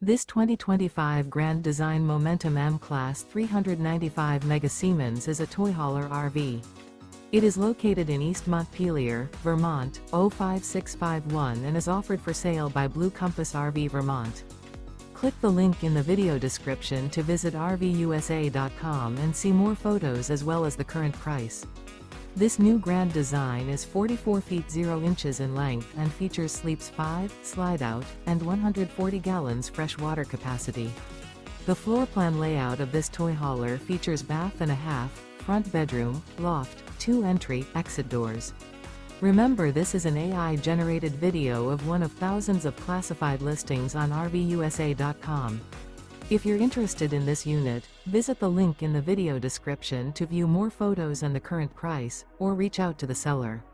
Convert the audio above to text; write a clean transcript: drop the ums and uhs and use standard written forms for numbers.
This 2025 Grand Design Momentum M-Class 395 Mega Siemens is a toy hauler RV. It is located in East Montpelier, Vermont, 05651 and is offered for sale by Blue Compass RV Vermont. Click the link in the video description to visit RVUSA.com and see more photos as well as the current price. This new Grand Design is 44 feet 0 inches in length and features sleeps 5, slide-out, and 140 gallons fresh water capacity. The floor plan layout of this toy hauler features bath and a half, front bedroom, loft, 2 entry/exit doors. Remember, this is an AI-generated video of one of thousands of classified listings on RVUSA.com. If you're interested in this unit, visit the link in the video description to view more photos and the current price, or reach out to the seller.